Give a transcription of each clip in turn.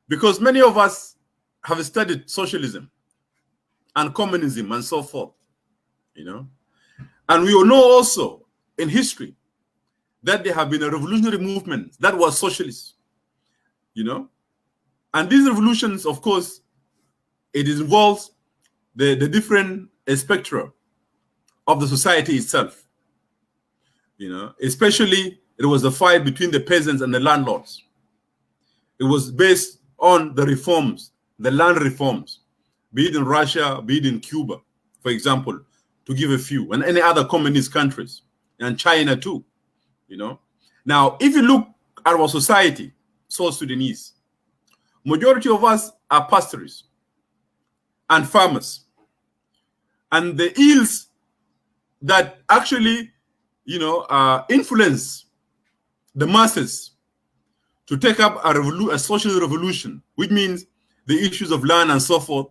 Because many of us have studied socialism and communism and so forth, you know. And we all know also in history that there have been a revolutionary movement that was socialist, you know. And these revolutions, of course, it involves the different spectra of the society itself, you know. Especially, it was the fight between the peasants and the landlords. It was based on the reforms, the land reforms, be it in Russia, be it in Cuba, for example, to give a few, and any other communist countries, and China too, you know. Now, if you look at our society, South Sudanese, majority of us are pastoralists and farmers. And the ills that actually, you know, influence the masses to take up a social revolution, which means the issues of land and so forth,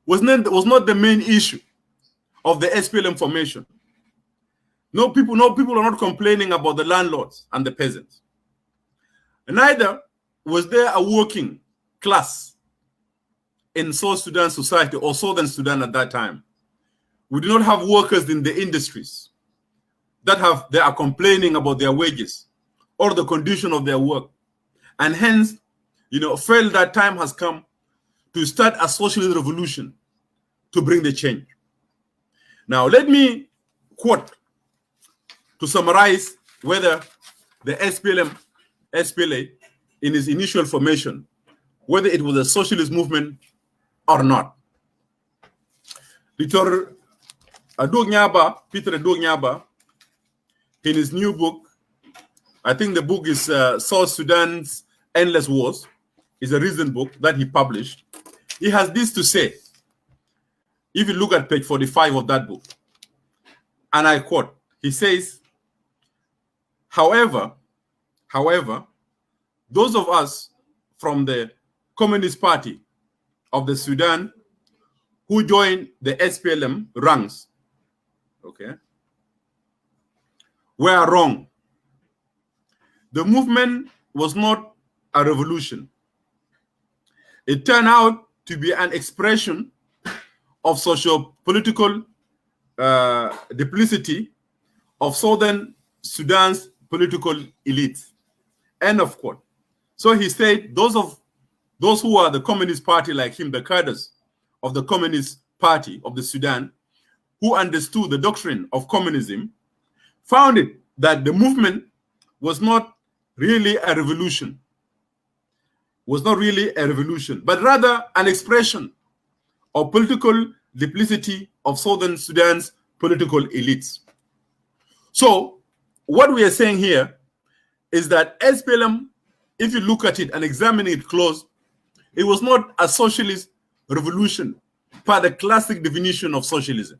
was not the main issue of the Splm formation. No people are not complaining about the landlords and the peasants. And neither was there a working class in South Sudan society or Southern Sudan at that time. We do not have workers in the industries they are complaining about their wages or the condition of their work. And hence, you know, felt that time has come to start a socialist revolution to bring the change. Now, let me quote to summarize whether the SPLA in its initial formation, whether it was a socialist movement or not. Peter Adognyaba, in his new book, I think the book is South Sudan's Endless Wars, is a recent book that he published. He has this to say, if you look at page 45 of that book, and I quote, he says, however, those of us from the Communist Party of the Sudan who joined the SPLM ranks, okay, were wrong. The movement was not a revolution. It turned out to be an expression of socio-political duplicity of Southern Sudan's political elite. End of quote. So he said those who are the Communist Party like him, the cadres of the Communist Party of the Sudan, who understood the doctrine of communism, found it that the movement was not really a revolution, but rather an expression of political duplicity of Southern Sudan's political elites. So what we are saying here is that SPLM, if you look at it and examine it close, it was not a socialist revolution per the classic definition of socialism,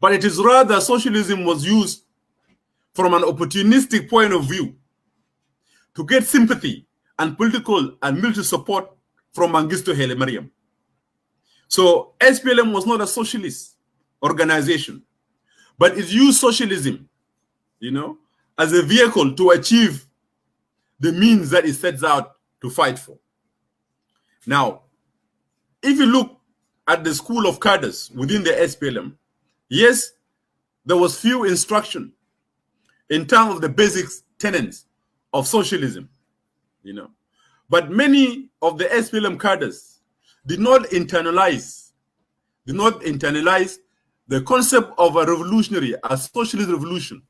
but it is rather socialism was used from an opportunistic point of view to get sympathy and political and military support from Mengistu Haile Mariam. So SPLM was not a socialist organization, but it used socialism, you know, as a vehicle to achieve the means that it sets out to fight for. Now, if you look at the school of cadres within the SPLM, yes, there was few instruction in terms of the basic tenets of socialism, you know, but many of the SPLM cadres did not internalize the concept of a revolutionary, a socialist revolution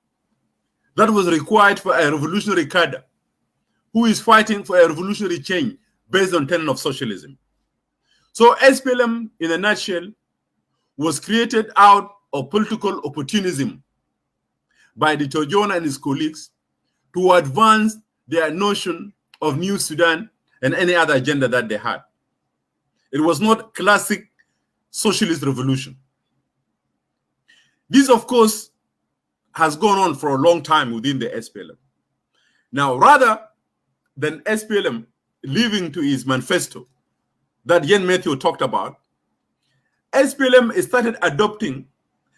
that was required for a revolutionary cadre who is fighting for a revolutionary change based on tenet of socialism. So SPLM, in a nutshell, was created out of political opportunism by the Tojona and his colleagues to advance their notion of New Sudan and any other agenda that they had. It was not classic socialist revolution. This, of course, has gone on for a long time within the SPLM. Now, rather than SPLM leaving to his manifesto that Yien Mathew talked about, SPLM started adopting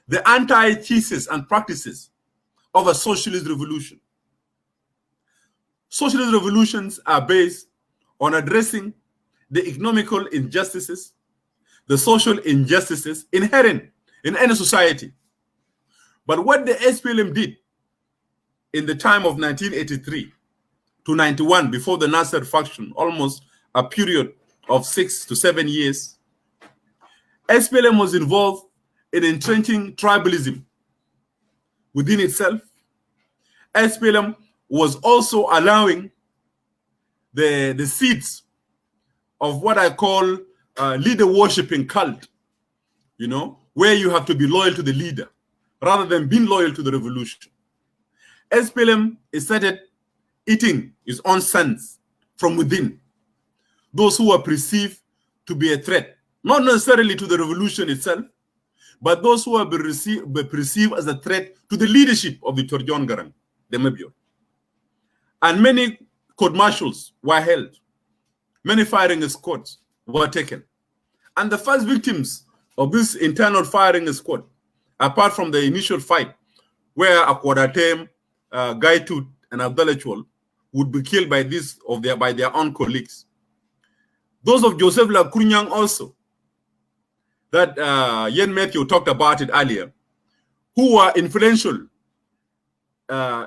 the anti-thesis and practices of a socialist revolution. Socialist revolutions are based on addressing the economical injustices, the social injustices inherent in any society. But what the Splm did in the time of 1983 to 91, before the Nasser faction, almost a period of 6 to 7 years, Splm was involved in entrenching tribalism within itself. Splm was also allowing the seeds of what I call leader worshipping cult, where you have to be loyal to the leader rather than being loyal to the revolution. Splm started eating his own sons from within, those who are perceived to be a threat, not necessarily to the revolution itself, but those who are perceived as a threat to the leadership of the Torjon Garang, the Mebio. And many court-martials were held. Many firing squads were taken. And the first victims of this internal firing squad, apart from the initial fight, where Akwadatem, Gaitut, and Abdalachwal would be killed by their own colleagues. Those of Joseph Lakunyang also, that Yien Mathew talked about it earlier, who were influential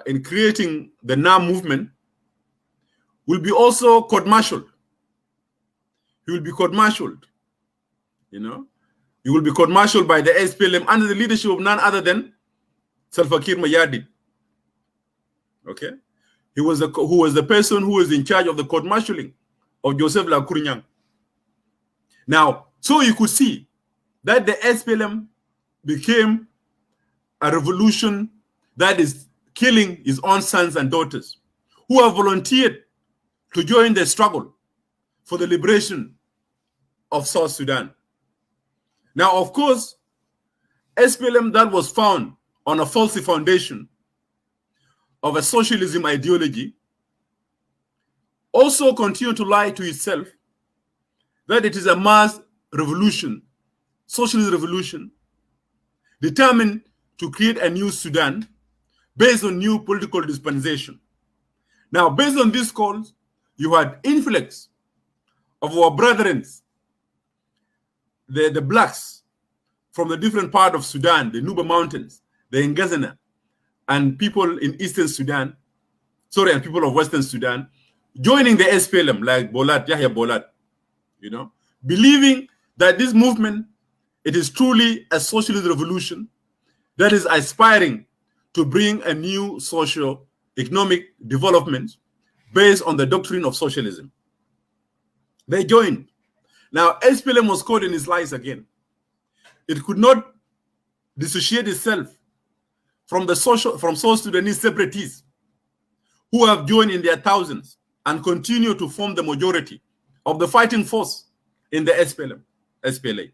in creating the NAM movement, will be also court-martialed. He will be court-martialed. He will be court-martialed by the Splm under the leadership of none other than Salva Kiir Mayardit. Okay? Who was the person who was in charge of the court-martialing of Joseph Lakunyang. Now, so you could see that the Splm became a revolution that is killing his own sons and daughters who have volunteered to join the struggle for the liberation of South Sudan. Now, of course, Splm that was found on a faulty foundation of a socialism ideology also continued to lie to itself that it is a mass revolution, socialist revolution, determined to create a new Sudan based on new political dispensation. Now, based on this calls, you had influx of our brethren, the blacks from the different part of Sudan, the Nuba Mountains, the Ngazana, and people in Eastern Sudan, and people of Western Sudan, joining the Splm, like Bolat, Yahya Bolat, believing that this movement, it is truly a socialist revolution that is aspiring to bring a new socio-economic development based on the doctrine of socialism. They joined. Now, Splm was caught in its lies again. It could not dissociate itself from South Sudanese separatists who have joined in their thousands and continue to form the majority of the fighting force in the SPLA.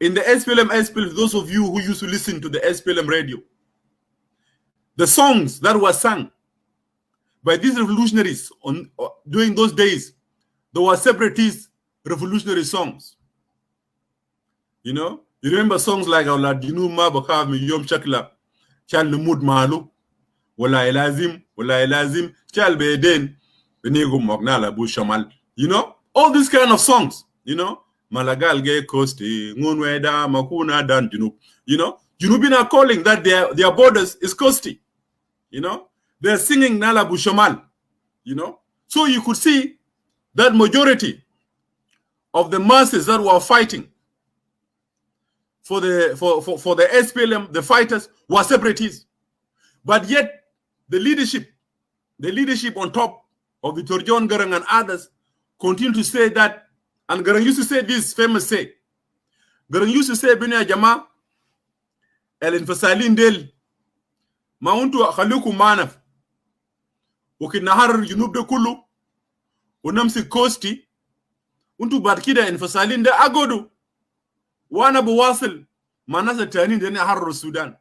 In the SPLM, those of you who used to listen to the SPLM radio, the songs that were sung by these revolutionaries during those days, there were separatist revolutionary songs. You remember songs like "Aula Dinuma Bakav Miyom Shakla, Chal Numud Malu, Wala Elazim, Chal Beden, Benego Magnala Bushamal." All these kind of songs. Malagal Ge Kosti, Ngunweda, Makuna Dan Junub. Junubin are calling that their borders is Kosti. They're singing Nala Bushamal. So you could see that majority of the masses that were fighting for the SPLM, the fighters were separatists. But yet the leadership on top of the Torjon Garang and others continue to say that, and Garang used to say this famous say. Garang used to say, Bina Jama, El Infasalin Del, Mauntu Khaluku Manaf, Ukinahar Junub de Kulu, Unamsi Kosti, Untu Barkida Infasalin de Agodu, Wana Buwasil, Manasa Tani de Nahar Sudan.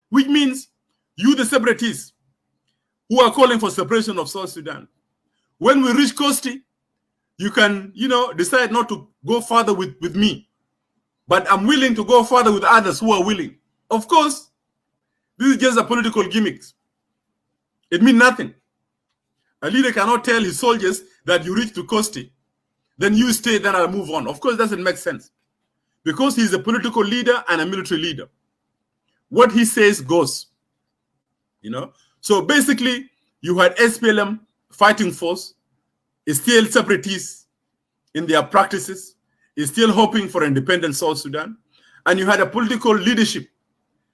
Which means you, the separatists, who are calling for separation of South Sudan, when we reach Kosti, you can, decide not to go further with me. But I'm willing to go further with others who are willing. Of course, this is just a political gimmick. It means nothing. A leader cannot tell his soldiers that you reach to Kosti, then you stay, then I'll move on. Of course, it doesn't make sense. Because he's a political leader and a military leader. What he says goes. So basically, you had SPLM fighting force, is still separatists in their practices, is still hoping for independent South Sudan. And you had a political leadership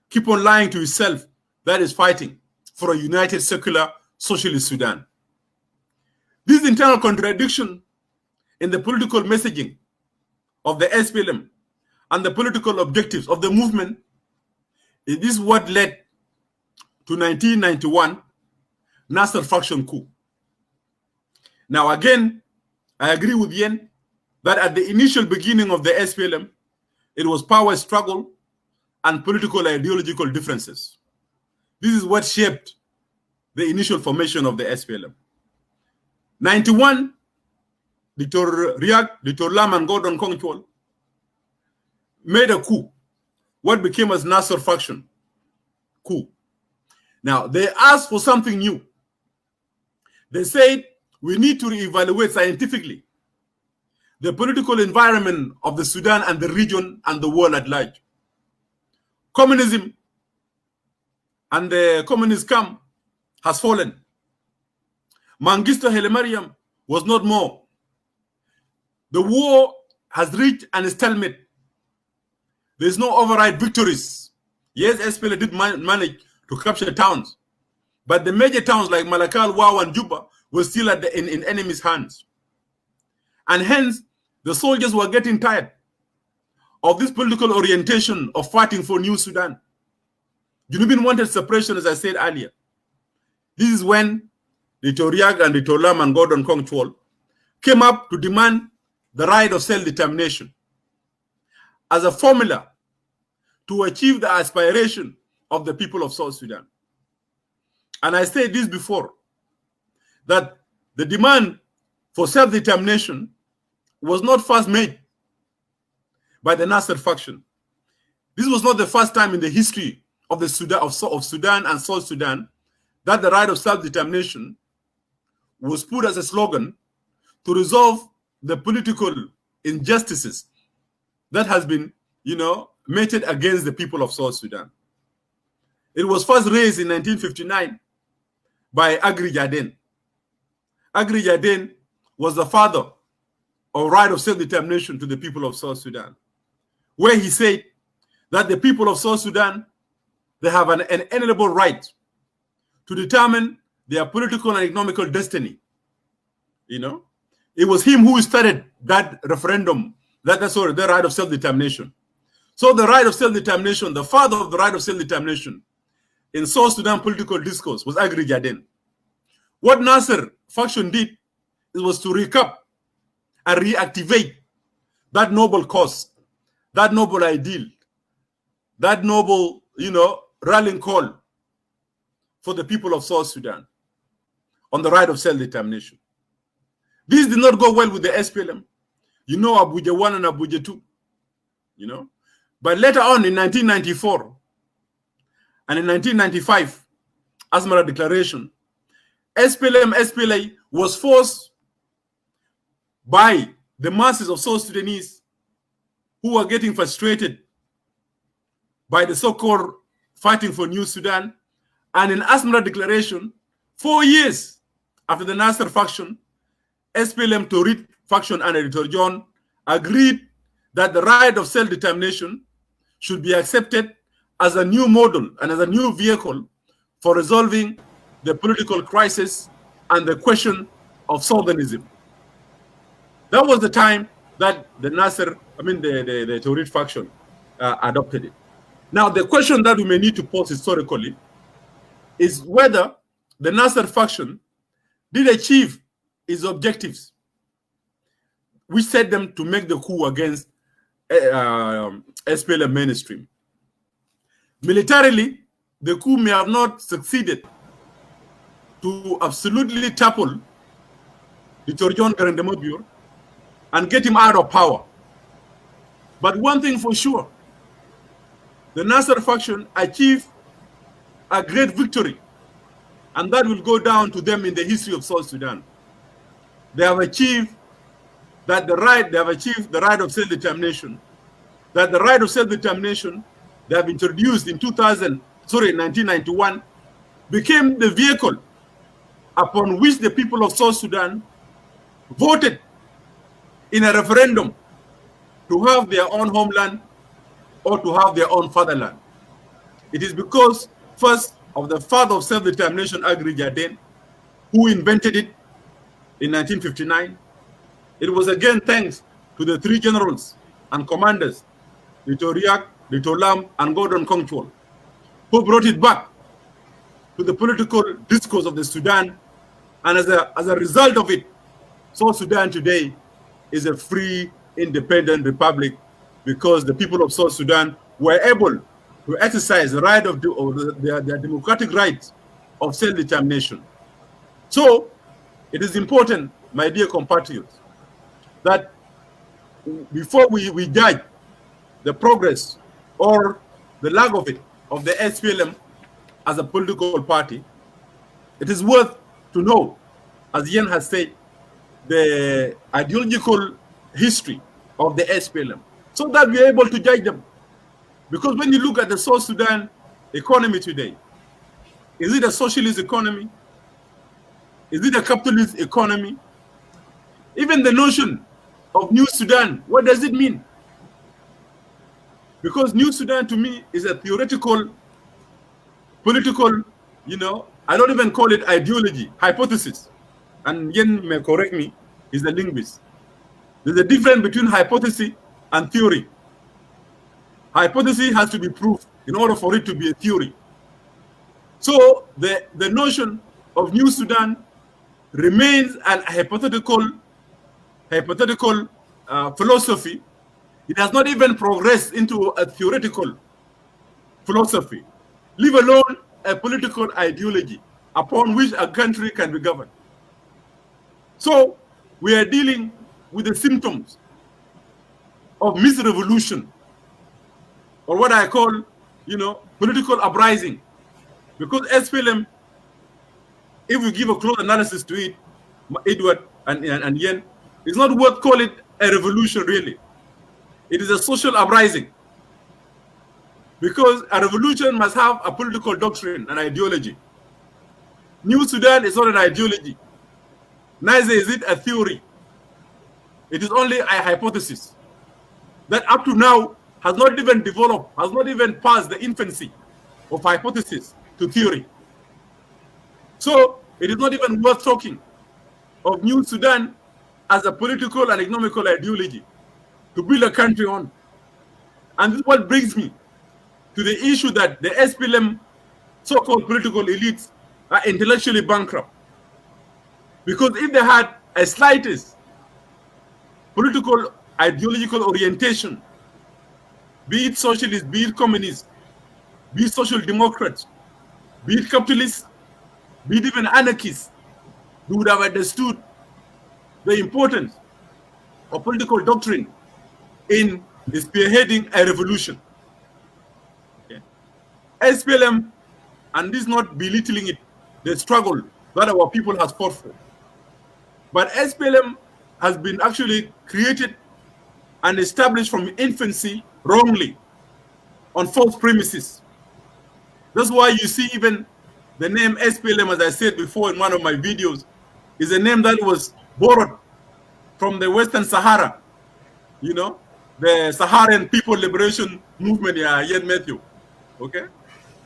keep on lying to itself that is fighting for a united secular socialist Sudan. This internal contradiction in the political messaging of the SPLM and the political objectives of the movement, this is what led to 1991 Nasser faction coup. Now again, I agree with Yien that at the initial beginning of the SPLM, it was power struggle and political ideological differences. This is what shaped the initial formation of the SPLM. 91, Dr. Riak, Dr. Lam and Gordon Kongchol made a coup, what became as Nasser faction coup. Now, they asked for something new. They said, we need to reevaluate scientifically the political environment of the Sudan and the region and the world at large. Communism and the communist camp has fallen. Mengistu Haile Mariam was not more. The war has reached an stalemate. There is no override victories. Yes, SPLA did manage to capture towns, but the major towns like Malakal, Wau, and Juba were still in enemy's hands. And hence, the soldiers were getting tired of this political orientation of fighting for New Sudan. Junubin wanted separation, as I said earlier. This is when the Toriag and the Tolam and Gordon Kongchol came up to demand the right of self-determination as a formula to achieve the aspiration of the people of South Sudan. And I said this before, that the demand for self-determination was not first made by the Nasser faction. This was not the first time in the history of the Sudan, of Sudan and South Sudan that the right of self-determination was put as a slogan to resolve the political injustices that has been, meted against the people of South Sudan. It was first raised in 1959 by Agri Jaden. Agri Jaden was the father of right of self-determination to the people of South Sudan, where he said that the people of South Sudan, they have an inalienable right to determine their political and economical destiny. It was him who started that referendum, the right of self-determination. So the right of self-determination, the father of the right of self-determination in South Sudan political discourse was Agri Jaden. What Nasser faction did was to recap and reactivate that noble cause, that noble ideal, that noble, rallying call for the people of South Sudan on the right of self-determination. This did not go well with the SPLM. Abuja 1 and Abuja 2, But later on in 1994 and in 1995, Asmara Declaration, SPLA was forced by the masses of South Sudanese who were getting frustrated by the so-called fighting for New Sudan. And in Asmara Declaration, 4 years after the Nasser faction, SPLM Torit faction and Editor John agreed that the right of self-determination should be accepted as a new model and as a new vehicle for resolving the political crisis and the question of Southernism. That was the time that the Torit faction adopted it. Now, the question that we may need to pose historically is whether the Nasser faction did achieve its objectives, which set them to make the coup against SPLM mainstream. Militarily, the coup may have not succeeded to absolutely topple Dr. John Garandemobure and get him out of power. But one thing for sure, the Nasser faction achieved a great victory And that will go down to them in the history of South Sudan. They have achieved that they have achieved the right of self-determination. That the right of self-determination they have introduced in 1991 became the vehicle upon which the people of South Sudan voted in a referendum to have their own homeland or to have their own fatherland. It is because first of the father of self-determination, Agri Jaden, who invented it in 1959. It was again thanks to the three generals and commanders, Litoriak, Litolam, and Gordon Kongchol, who brought it back to the political discourse of the Sudan. And as a result of it, South Sudan today is a free, independent republic because the people of South Sudan were able to exercise the right of their democratic rights of self-determination. So it is important, my dear compatriots, that before we judge the progress or the lack of it of the Splm as a political party, it is worth to know, as Yien has said, the ideological history of the Splm, so that we are able to judge them. Because when you look at the South Sudan economy today, is it a socialist economy? Is it a capitalist economy? Even the notion of New Sudan, what does it mean? Because New Sudan to me is a theoretical, political, I don't even call it ideology, hypothesis. And Yen may correct me, he's a linguist. There's a difference between hypothesis and theory. Hypothesis has to be proved in order for it to be a theory. So the notion of New Sudan remains a hypothetical philosophy. It has not even progressed into a theoretical philosophy, leave alone a political ideology upon which a country can be governed. So we are dealing with the symptoms of misrevolution, or what I call, political uprising. Because Splm, if we give a close analysis to it, Edward and Yen, it's not worth calling it a revolution really. It is a social uprising. Because a revolution must have a political doctrine and ideology. New Sudan is not an ideology. Neither is it a theory. It is only a hypothesis that up to now has not even developed, has not even passed the infancy of hypothesis to theory. So it is not even worth talking of New Sudan as a political and economical ideology to build a country on. And this is what brings me to the issue that the Splm so-called political elites are intellectually bankrupt. Because if they had a slightest political ideological orientation, be it socialist, be it communist, be it social democrats, be it capitalist, be it even anarchist, they would have understood the importance of political doctrine in spearheading a revolution. Okay. Splm, and this is not belittling it, the struggle that our people has fought for. But Splm has been actually created and established from infancy wrongly on false premises. That's why you see even the name Splm, as I said before in one of my videos, is a name that was borrowed from the Western Sahara, the Saharan People Liberation Movement, Yien Mathew, okay?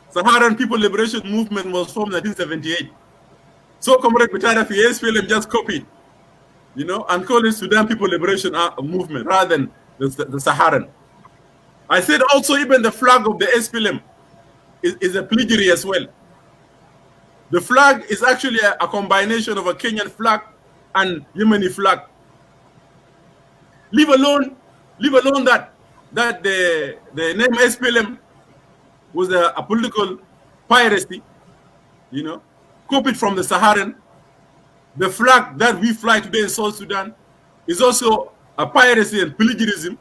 Saharan People Liberation Movement was formed in 1978. So Comrade Bitarafi, Splm just copied, and called it Sudan People Liberation Movement rather than the Saharan. I said also even the flag of the Splm is a plagiary as well. The flag is actually a combination of a Kenyan flag and Yemeni flag. Leave alone that the name Splm was a political piracy, copied from the Saharan. The flag that we fly today in South Sudan is also a piracy and plagiarism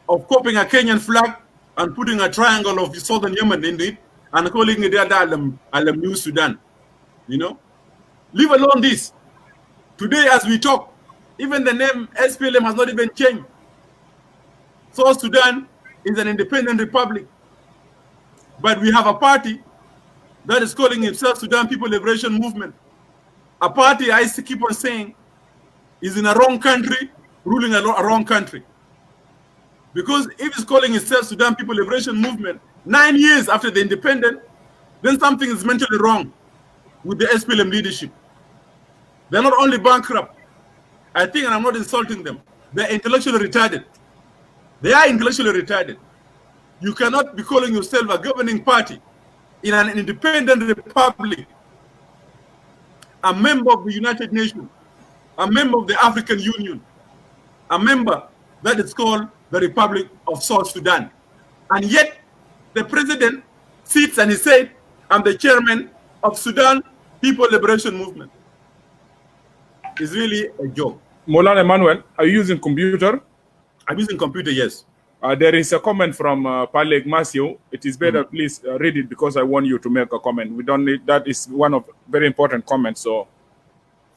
of copying a Kenyan flag and putting a triangle of southern Yemen in it and calling it Alam New Sudan. You know, leave alone this. Today, as we talk, even the name Splm has not even changed. South Sudan is an independent republic, but we have a party that is calling itself Sudan People Liberation Movement. A party I keep on saying is in a wrong country, ruling a wrong country. Because if it's calling itself Sudan People Liberation Movement 9 years after the independence, then something is mentally wrong with the Splm leadership. They're not only bankrupt, I think, and I'm not insulting them, they're intellectually retarded. They are intellectually retarded. You cannot be calling yourself a governing party in an independent republic, a member of the United Nations, a member of the African Union, a member that is called the Republic of South Sudan. And yet, the president sits and he said, I'm the chairman of Sudan People Liberation Movement. It's really a joke. Moulana Emmnuel, are you using computer? I'm using computer, yes. There is a comment from Yien Mathew. It is better, please read it because I want you to make a comment. We don't need, that is one of very important comments. So,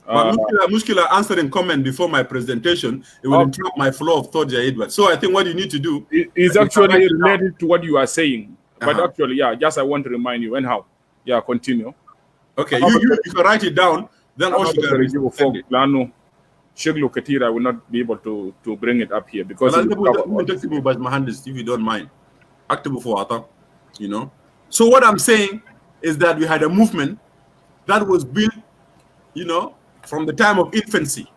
Muskila answering comment before my presentation, it will interrupt my flow of thought, Edward. So I think what you need to do is actually related to what you are saying. But actually, yeah, just I want to remind you. Anyhow, yeah, continue. Okay, you can write it down. Then also Sheglu Katira will not be able to bring it up here because if you don't mind. You know. So what I'm saying is that we had a movement that was built, you know, from the time of infancy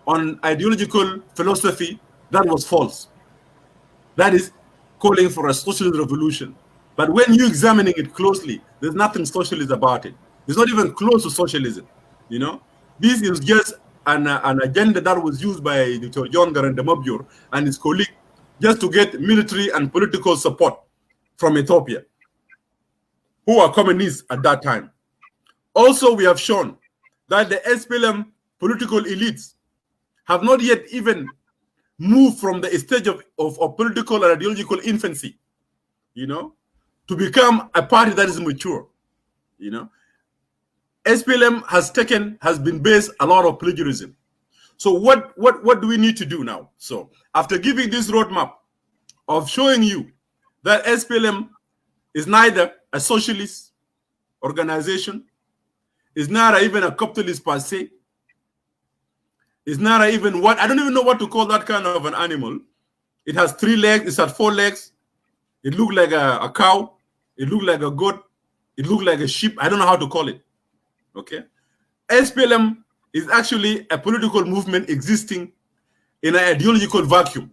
on ideological philosophy that was false. That is calling for a socialist revolution. But when you're examining it closely, there's nothing socialist about it. It's not even close to socialism. You know, this is just an agenda that was used by Dr. John Garandamabur and his colleague just to get military and political support from Ethiopia, who are communists at that time. Also, we have shown that the Splm political elites have not yet even moved from the stage of political and ideological infancy, you know, to become a party that is mature, you know. Splm has been based a lot of plagiarism. So what do we need to do now? So after giving this roadmap of showing you that Splm is neither a socialist organization, is not even a capitalist per se, is not even what, I don't even know what to call that kind of an animal. It has 3 legs, it's had 4 legs, it looked like a cow, it looked like a goat, it looked like a sheep, I don't know how to call it. Okay, Splm is actually a political movement existing in an ideological vacuum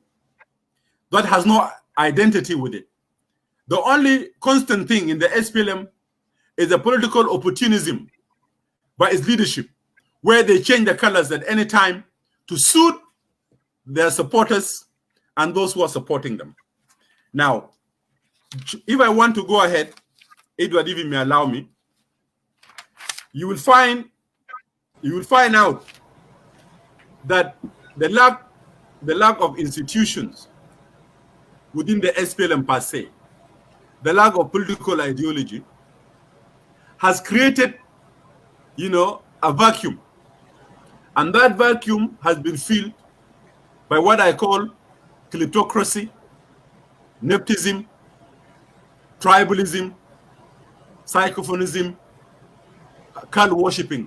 that has no identity with it. The only constant thing in the Splm is a political opportunism by its leadership, where they change the colors at any time to suit their supporters and those who are supporting them. Now, if I want to go ahead, Edward even may allow me, you will find out that the lack of institutions within the Splm per se, the lack of political ideology, has created, you know, a vacuum, and that vacuum has been filled by what I call kleptocracy, nepotism, tribalism, psychophonism, cult worshipping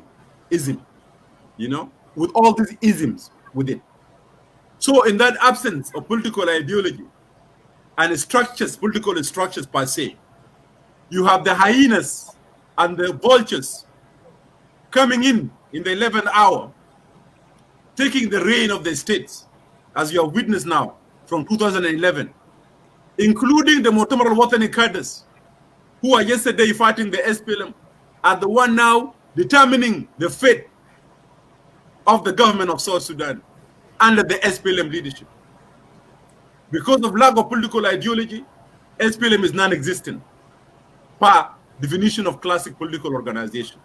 ism, you know, with all these isms with it. So in that absence of political ideology and structures, political structures per se, you have the hyenas and the vultures coming in the 11th hour, taking the reign of the states, as you have witnessed now from 2011, including the Mu'tamar al-Watani cadres, who are yesterday fighting the Splm, are the one now determining the fate of the government of South Sudan under the Splm leadership. Because of lack of political ideology, Splm is non-existent per definition of classic political organization,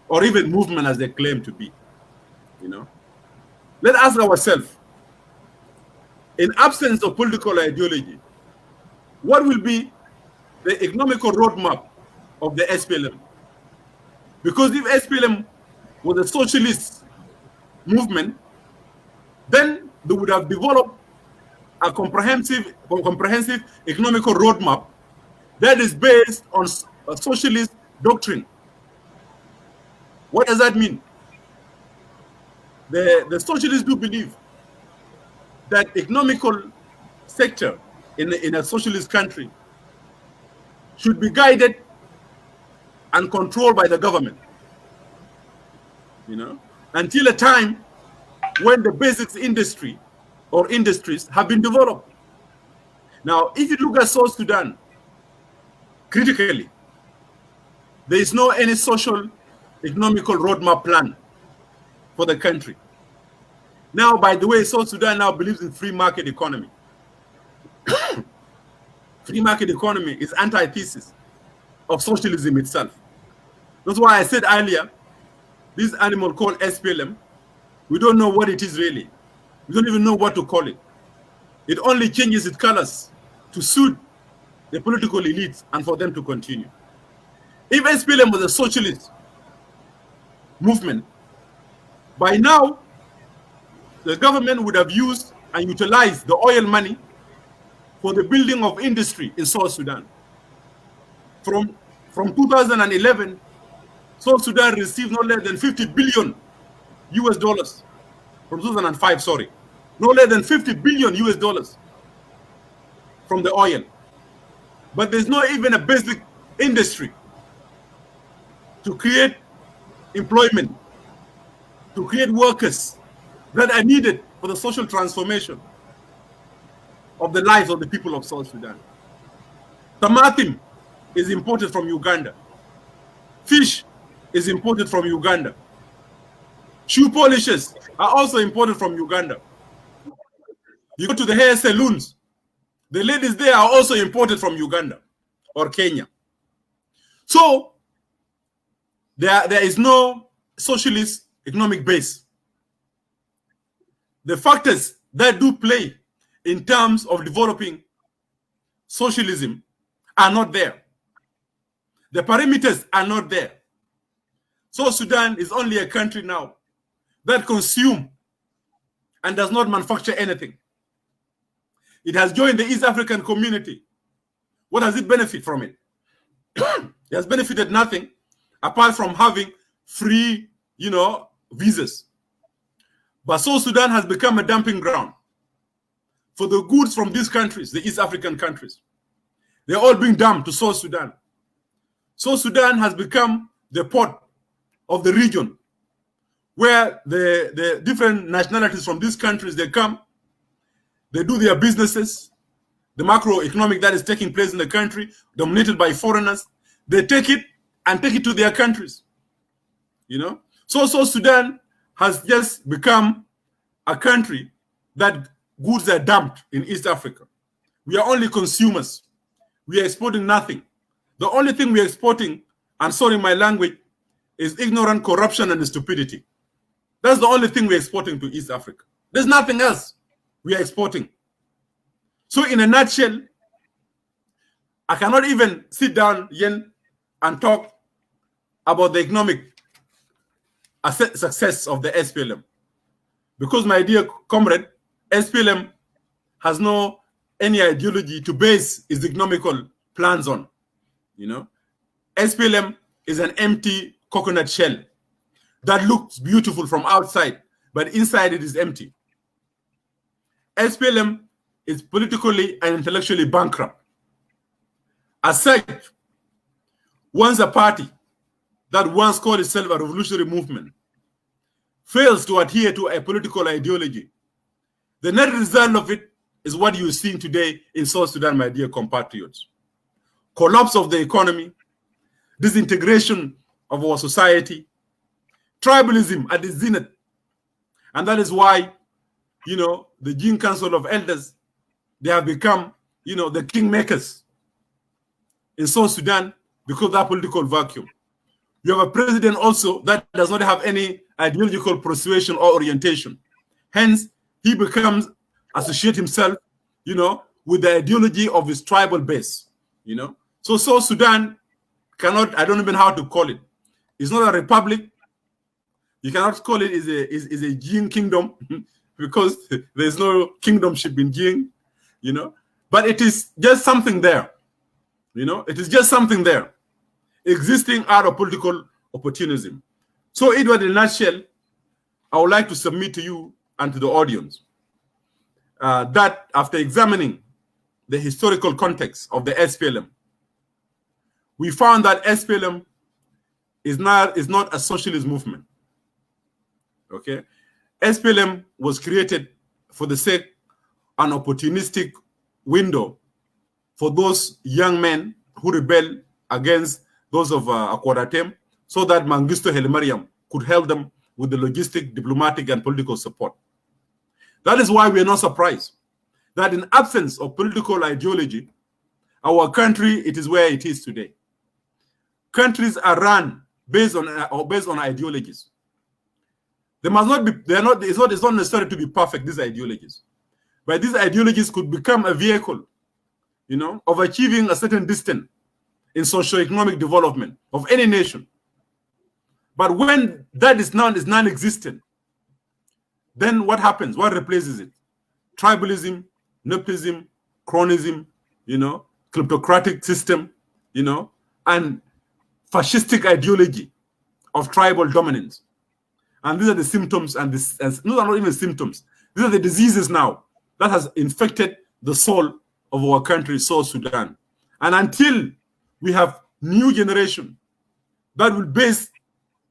or even movement as they claim to be. You know, let's ask ourselves, in absence of political ideology, what will be the economical roadmap of the Splm? Because if SPLM was a socialist movement, then they would have developed a comprehensive economical roadmap that is based on a socialist doctrine. What does that mean? The socialists do believe that economical sector in a socialist country should be guided and controlled by the government, until a time when the basic industry or industries have been developed. Now, if you look at South Sudan critically, there is no any social economical roadmap plan for the country. Now, by the way, South Sudan now believes in free market economy. Free market economy is antithesis of socialism itself. That's why I said earlier, this animal called SPLM, we don't know what it is really. We don't even know what to call it. It only changes its colors to suit the political elites and for them to continue. If SPLM was a socialist movement, by now, the government would have used and utilized the oil money for the building of industry in South Sudan. From 2011, South Sudan received no less than 50 billion US dollars. From 2005, sorry. No less than 50 billion US dollars from the oil. But there's not even a basic industry to create employment, to create workers that are needed for the social transformation of the lives of the people of South Sudan. Tomato is imported from Uganda. Fish is imported from Uganda. Shoe polishers are also imported from Uganda. You go to the hair salons, the ladies there are also imported from Uganda or Kenya. So there is no socialist economic base. The factors that do play in terms of developing socialism are not there. The parameters are not there. So Sudan is only a country now that consumes and does not manufacture anything. It has joined the East African community. What does it benefit from it? It has benefited nothing apart from having free, visas. But South Sudan has become a dumping ground for the goods from these countries, the East African countries. They're all being dumped to South Sudan. South Sudan has become the port of the region where the different nationalities from these countries, they come, they do their businesses, the macroeconomic that is taking place in the country, dominated by foreigners, they take it and take it to their countries. So South Sudan has just become a country that goods are dumped in East Africa. We are only consumers. We are exporting nothing. The only thing we are exporting, and sorry my language, is ignorant corruption and stupidity. That's the only thing we are exporting to East Africa. There's nothing else we are exporting. So in a nutshell, I cannot even sit down, Yen, and talk about the economic success of the SPLM. Because, my dear comrade, SPLM has no any ideology to base its economical plans on. SPLM is an empty coconut shell that looks beautiful from outside, but inside it is empty. SPLM is politically and intellectually bankrupt. As such, once a party that once called itself a revolutionary movement fails to adhere to a political ideology, the net result of it is what you're seeing today in South Sudan, my dear compatriots. Collapse of the economy, disintegration of our society, tribalism at the zenith. And that is why, the Jin Council of Elders, they have become, the kingmakers in South Sudan because of that political vacuum. You have a president also that does not have any ideological persuasion or orientation. Hence, he becomes associate himself, with the ideology of his tribal base, So South Sudan cannot, I don't even know how to call it. It's not a republic. You cannot call it is a Yien kingdom because there's no kingdomship in Yien, you know. But it is just something there, you know. It is just something there, existing out of political opportunism. So, Edward, in a nutshell, I would like to submit to you and to the audience that after examining the historical context of the Splm, we found that Splm is not a socialist movement. Okay, Splm was created for the sake of an opportunistic window for those young men who rebelled against those of Akwadatem, so that Mengistu Haile Mariam could help them with the logistic, diplomatic, and political support. That is why we are not surprised that in absence of political ideology, our country, it is where it is today. Countries are run based on ideologies. They must not be. They are not. It's not necessary to be perfect. These ideologies, but these ideologies could become a vehicle, you know, of achieving a certain distance in socio-economic development of any nation. But when that is non-existent, then what happens? What replaces it? Tribalism, nepotism, cronism, you know, kleptocratic system, you know, and fascistic ideology of tribal dominance. And these are the symptoms, and these are not even symptoms. These are the diseases now that has infected the soul of our country, South Sudan. And until we have new generation that will base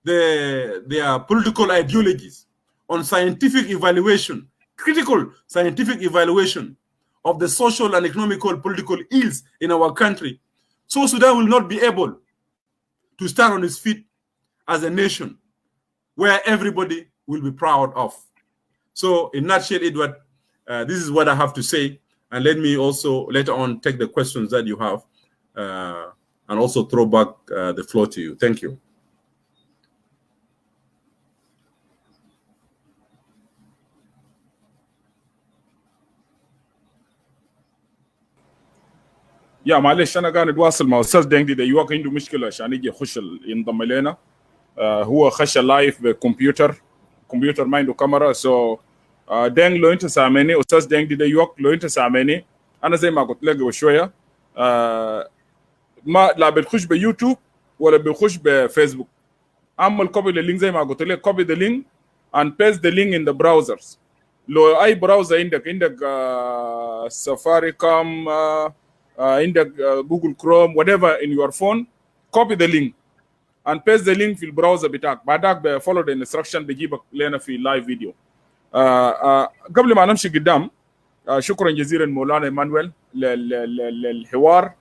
their political ideologies on scientific evaluation, critical scientific evaluation of the social and economical political ills in our country, South Sudan will not be able to stand on its feet as a nation where everybody will be proud of. So in a nutshell, Edward, this is what I have to say. And let me also later on take the questions that you have and also throw back the floor to you. Thank you. يا معلش انا قاعد اتواصل مع استاذ دينجديت ايوك عنده مشكله عشان يجي يخش ينضم لنا. هو خش لايف بكمبيوتر ما عنده كاميرا. سو دينج لو انت سامعني استاذ دينجديت ايوك لو انت سامعني انا زي ما قلت لك شويه ما لا بتخش بيوتيوب ولا بيخش بفيسبوك. اعمل كوبي لللينك زي ما قلت لك كوبي ذا لينك and paste the link in the browsers. لو اي براوزر عندك سفاري كوم عندك جوجل كروم whatever in your phone, copy the link and paste the link في البراوزر بتاعك. بعدك follow the instruction بيجيبك لنا في لايف فيديو. قبل ما نمشي قدام شكرا جزيلا مولانا ايمانويل للحوار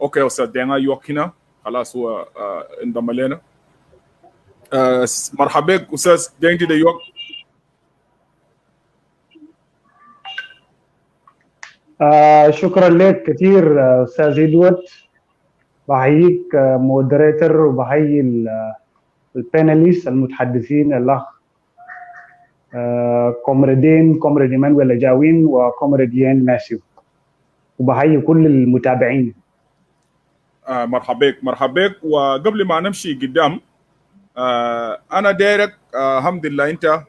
اوكي استاذ دينا يوك هنا خلاص هو انضم لنا. مرحبا بك استاذ دينجديت يوك. شكرا لك كثير استاذ ادوارد. بحييك مودريتر وبحيي الباناليست المتحدثين الاخ كومريد ايمانويل اجاوين وكومريد يين ماثيو، وبحيي كل المتابعين. مرحبا بك. وقبل ما نمشي قدام انا دايرك الحمد لله انت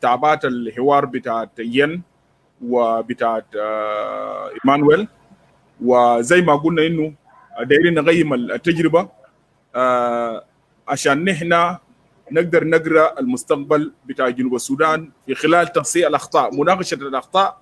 تابعت الحوار بتاعت ين وبتاعت ايمانويل، وزي ما قلنا انه دايرين نقيم التجربه عشان نحن نقدر نقرا المستقبل بتاع جنوب السودان في خلال تقصي الاخطاء، مناقشه الاخطاء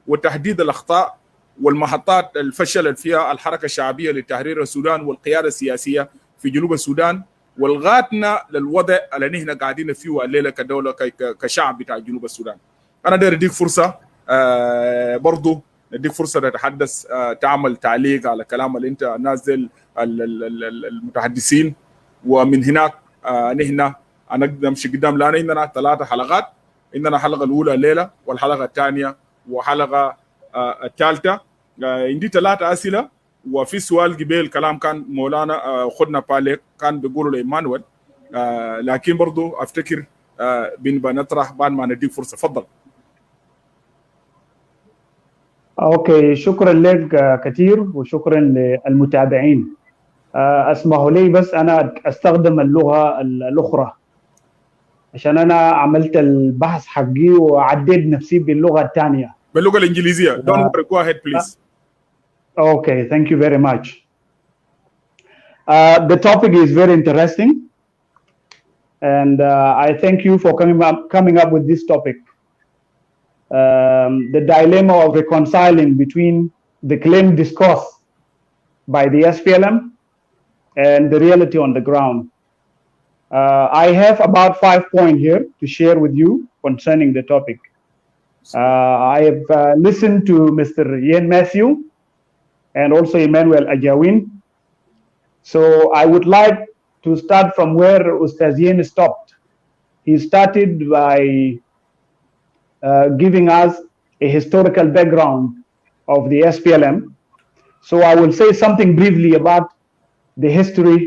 وتحديد الاخطاء والمحطات الفشل فيها الحركه الشعبيه لتحرير السودان والقياده السياسيه في جنوب السودان، والغاتنا للوضع اللي نحن قاعدين فيه الليله كدوله كشعب بتاع جنوب السودان. انا داير اديك فرصه برضو نديك فرصه نتحدث، تعمل تعليق على كلام اللي انت نازل المتحدثين، ومن هناك نحن نمشي قدام. لان عندنا 3 حلقات، عندنا الحلقه الاولى الليله والحلقه الثانيه وحلقه الثالثه. عندي 3 اسئله، وفي سؤال قبل كلام كان مولانا خدنا بالك كان بيقولوا لايمانويل، لكن برضو افتكر بنبقى نطرح بعد ما نديك فرصه. تفضل. اوكي، شكرا لك كثير وشكرا للمتابعين. اسمحوا لي بس انا استخدم اللغه الاخرى عشان انا عملت البحث حقي وعديت نفسي باللغه الثانيه. باللغه الانجليزيه. Don't worry, go ahead please. Okay, thank you very much. The topic is very interesting, and I thank you for coming up with this topic. The dilemma of reconciling between the claimed discourse by the SPLM and the reality on the ground. I have about 5 points here to share with you concerning the topic. I have listened to Mr. Yien Mathew and also Emmnuel Ajawin. So I would like to start from where Ustaz Yien stopped. He started by giving us a historical background of the SPLM. So I will say something briefly about the history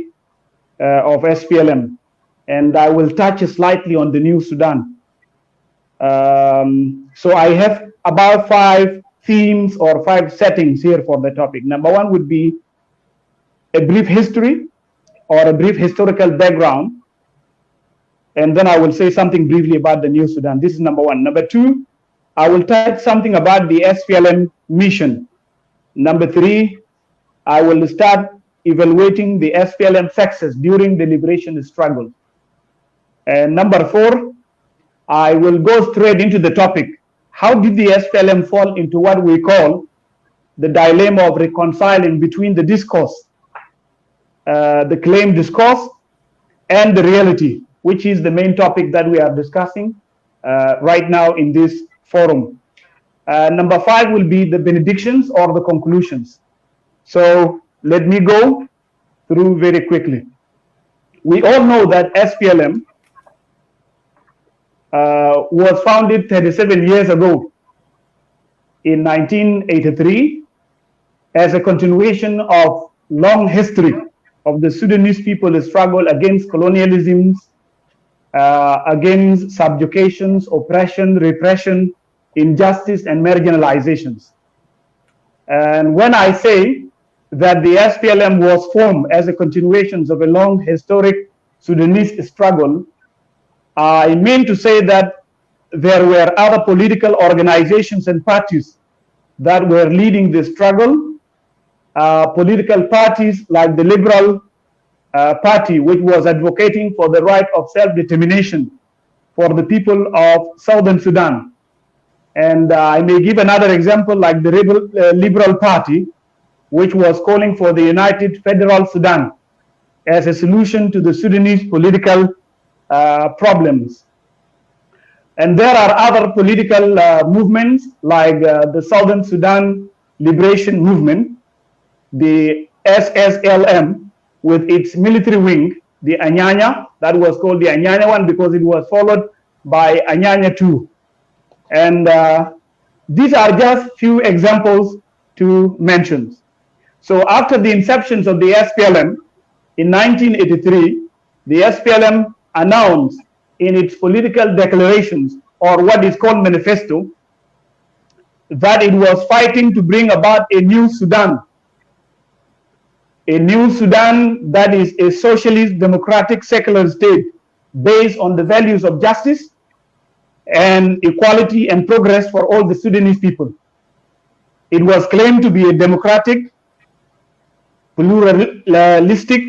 of SPLM, and I will touch slightly on the new Sudan. So I have about 5 themes or 5 settings here for the topic. Number 1 would be a brief history or a brief historical background, and then I will say something briefly about the new Sudan. This is number 1. Number 2, I will touch something about the SPLM mission. Number 3, I will start evaluating the SPLM success during the liberation struggle. And number 4, I will go straight into the topic. How did the SPLM fall into what we call the dilemma of reconciling between the discourse, the claimed discourse, and the reality, which is the main topic that we are discussing right now in this forum. Number 5 will be the benedictions or the conclusions. So let me go through very quickly. We all know that SPLM was founded 37 years ago in 1983 as a continuation of long history of the Sudanese people's struggle against colonialisms, against subjugations, oppression, repression, injustice, and marginalizations. And when I say that the SPLM was formed as a continuation of a long historic Sudanese struggle, I mean to say that there were other political organizations and parties that were leading the struggle. Political parties like the Liberal Party, which was advocating for the right of self-determination for the people of Southern Sudan. And I may give another example like the Liberal Party, which was calling for the United Federal Sudan as a solution to the Sudanese political problems. And there are other political movements like the Southern Sudan Liberation Movement, the SSLM, with its military wing, the Anyanya, that was called the Anyanya one because it was followed by Anyanya 2. And these are just few examples to mention. So after the inception of the SPLM in 1983, the SPLM announced in its political declarations, or what is called manifesto, that it was fighting to bring about a new Sudan. A new Sudan that is a socialist, democratic, secular state based on the values of justice and equality and progress for all the Sudanese people. It was claimed to be a democratic, pluralistic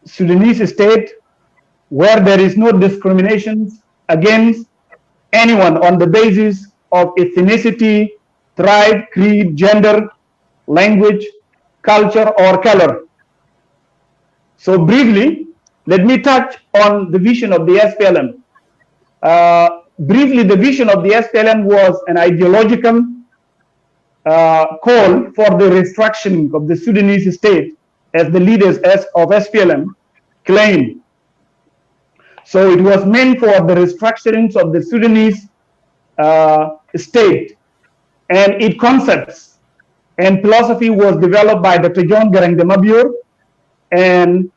Sudanese state where there is no discrimination against anyone on the basis of ethnicity, tribe, creed, gender, language, culture, or color. So briefly, let me touch on the vision of the SPLM. Briefly, the vision of the SPLM was an ideological call for the restructuring of the Sudanese state, as the leaders of SPLM claimed. So it was meant for the restructuring of the Sudanese state, and its concepts and philosophy was developed by Dr. John Garang de Mabior, and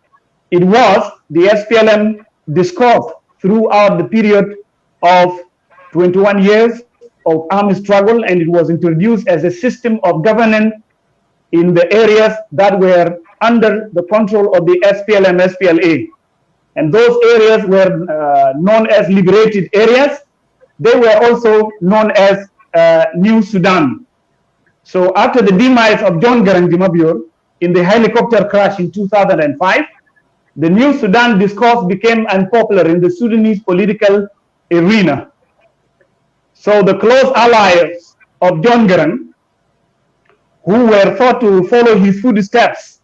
it was the SPLM discourse throughout the period of 21 years of armed struggle, and it was introduced as a system of governance in the areas that were under the control of the SPLM-SPLA. And those areas were known as liberated areas. They were also known as New Sudan. So after the demise of John Garang Mabior in the helicopter crash in 2005, the New Sudan discourse became unpopular in the Sudanese political arena. So the close allies of John Garang, who were thought to follow his footsteps,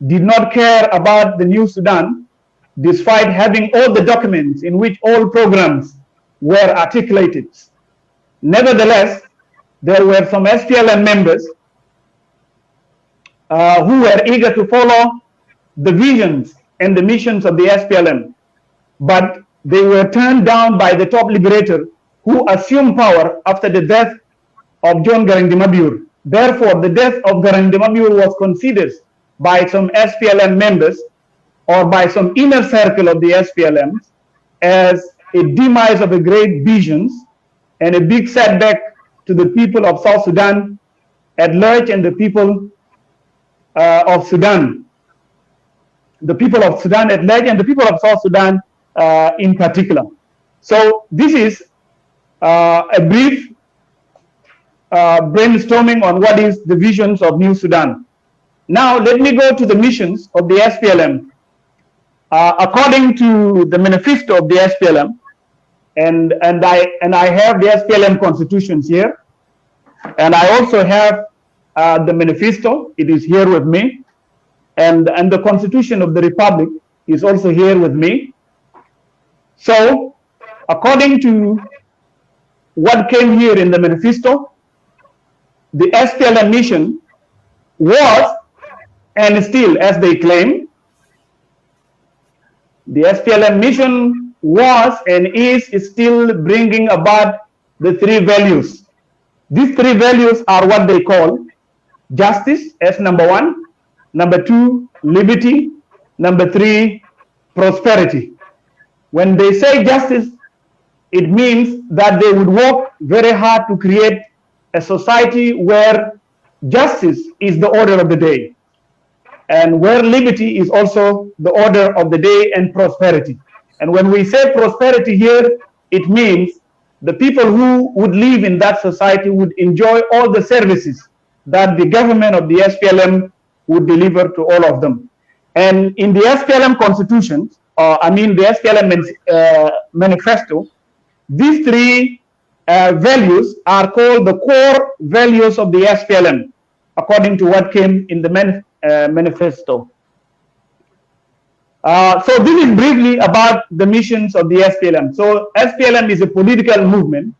did not care about the New Sudan, despite having all the documents in which all programs were articulated. Nevertheless, there were some SPLM members who were eager to follow the visions and the missions of the SPLM, but they were turned down by the top liberator who assumed power after the death of John Garang Mabior. Therefore, the death of Garang Mabior was considered by some SPLM members or by some inner circle of the SPLM as a demise of a great visions and a big setback to the people of South Sudan at large and the people of Sudan. The people of Sudan at large and the people of South Sudan in particular. So this is a brief brainstorming on what is the visions of New Sudan. Now let me go to the missions of the SPLM. According to the manifesto of the SPLM, and I have the SPLM constitutions here, and I also have the manifesto. It is here with me, and the Constitution of the Republic is also here with me. So, according to what came here in the manifesto, the SPLM mission was, and still, as they claim, the SPLM mission was and is still bringing about the three values. These three values are what they call justice as number one, number two, liberty, number three, prosperity. When they say justice, it means that they would work very hard to create a society where justice is the order of the day, and where liberty is also the order of the day, and prosperity. And when we say prosperity here, it means the people who would live in that society would enjoy all the services that the government of the SPLM would deliver to all of them. And in the SPLM constitution, the SPLM manifesto, these three values are called the core values of the SPLM, according to what came in the manifesto. So this is briefly about the missions of the SPLM. So SPLM is a political movement